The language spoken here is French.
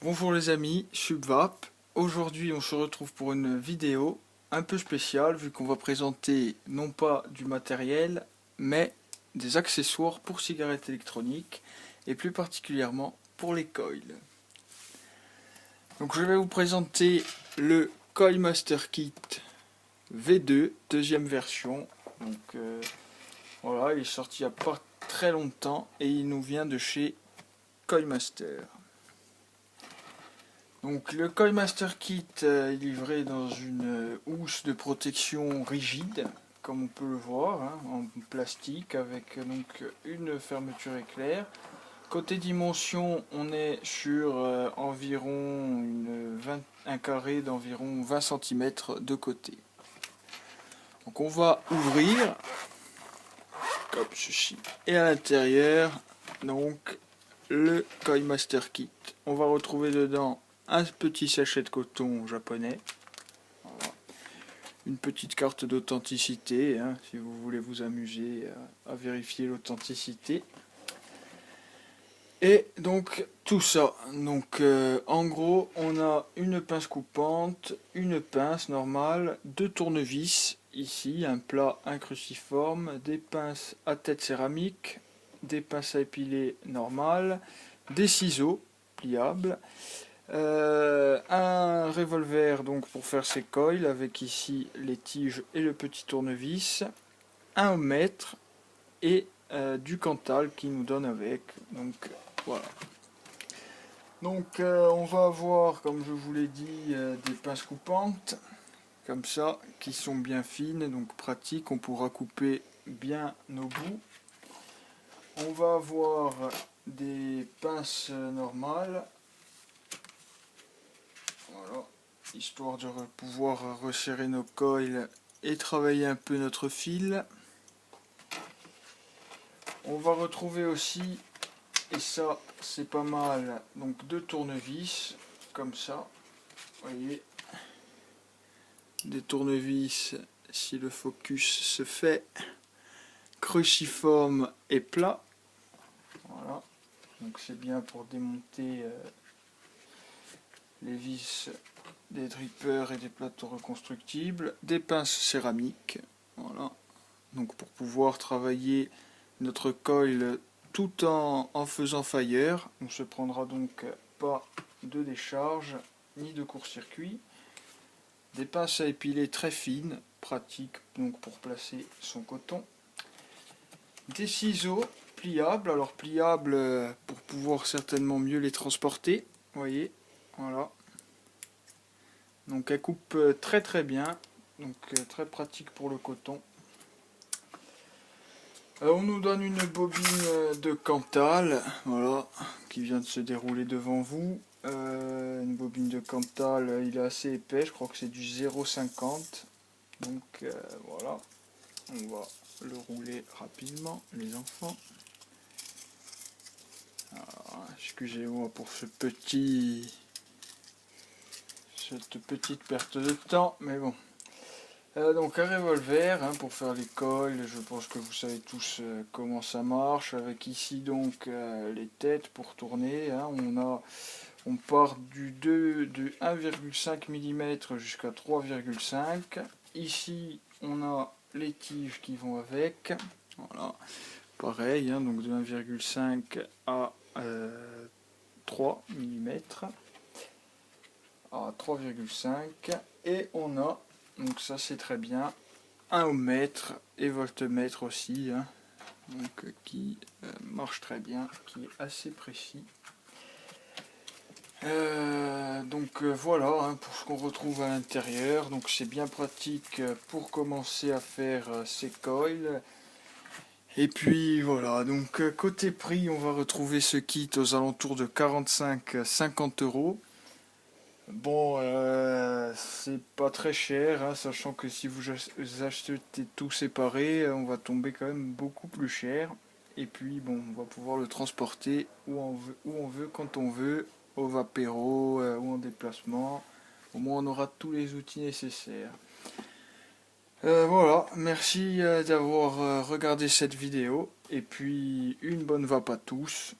Bonjour les amis, Subvap. Aujourd'hui on se retrouve pour une vidéo un peu spéciale vu qu'on va présenter non pas du matériel mais des accessoires pour cigarettes électroniques et plus particulièrement pour les coils. Donc je vais vous présenter le Coil Master Kit V2, deuxième version. Voilà, il est sorti il n'y a pas très longtemps et il nous vient de chez Coil Master. Donc le Coil Master Kit est livré dans une housse de protection rigide, comme on peut le voir, hein, en plastique avec donc une fermeture éclair. Côté dimension, on est sur environ un carré d'environ 20 cm de côté. Donc on va ouvrir comme ceci. Et à l'intérieur, donc le Coil Master Kit. On va retrouver dedans un petit sachet de coton japonais, voilà. Une petite carte d'authenticité, hein, si vous voulez vous amuser à vérifier l'authenticité. Et donc tout ça, donc en gros on a une pince coupante, une pince normale, deux tournevis, ici un plat, un cruciforme, des pinces à tête céramique, des pinces à épiler normales, des ciseaux pliables, un revolver donc pour faire ses coils avec ici les tiges et le petit tournevis, un ommètre et du Cantal qui nous donne avec. Donc voilà. Donc on va avoir, comme je vous l'ai dit, des pinces coupantes comme ça qui sont bien fines, donc pratiques. On pourra couper bien nos bouts. On va avoir des pinces normales. Voilà, histoire de pouvoir resserrer nos coils et travailler un peu notre fil. On va retrouver aussi, et ça c'est pas mal, donc deux tournevis, comme ça, vous voyez, des tournevis, si le focus se fait, cruciforme et plat. Voilà, donc c'est bien pour démonter les vis des drippers et des plateaux reconstructibles, des pinces céramiques, voilà, donc pour pouvoir travailler notre coil tout en faisant failleur. On ne se prendra donc pas de décharge ni de court-circuit. Des pinces à épiler très fines, pratiques donc pour placer son coton. Des ciseaux pliables, alors pliables pour pouvoir certainement mieux les transporter, vous voyez, voilà. Donc elle coupe très bien, donc très pratique pour le coton. On nous donne une bobine de Cantal, voilà, qui vient de se dérouler devant vous. Une bobine de Cantal, il est assez épais, je crois que c'est du 0,50. Donc voilà, on va le rouler rapidement, les enfants. Excusez-moi pour cette petite perte de temps, mais bon. Donc un revolver hein, pour faire les coils, je pense que vous savez tous comment ça marche, avec ici donc les têtes pour tourner, hein. On part de 1,5 mm jusqu'à 3,5. Ici on a les tiges qui vont avec, voilà, pareil, hein, donc de 1,5 à 3 mm à 3,5, et on a, donc ça c'est très bien, un ohmmètre et voltmètre aussi, hein, donc qui marche très bien, qui est assez précis. Voilà hein, pour ce qu'on retrouve à l'intérieur. Donc c'est bien pratique pour commencer à faire ces coils. Et puis voilà, donc côté prix, on va retrouver ce kit aux alentours de 45-50 euros. Bon, c'est pas très cher, hein, sachant que si vous achetez tout séparé, on va tomber quand même beaucoup plus cher. Et puis bon, on va pouvoir le transporter où on veut, quand on veut, au vapéro ou en déplacement. Au moins on aura tous les outils nécessaires. Voilà, merci d'avoir regardé cette vidéo. Et puis une bonne vape à tous.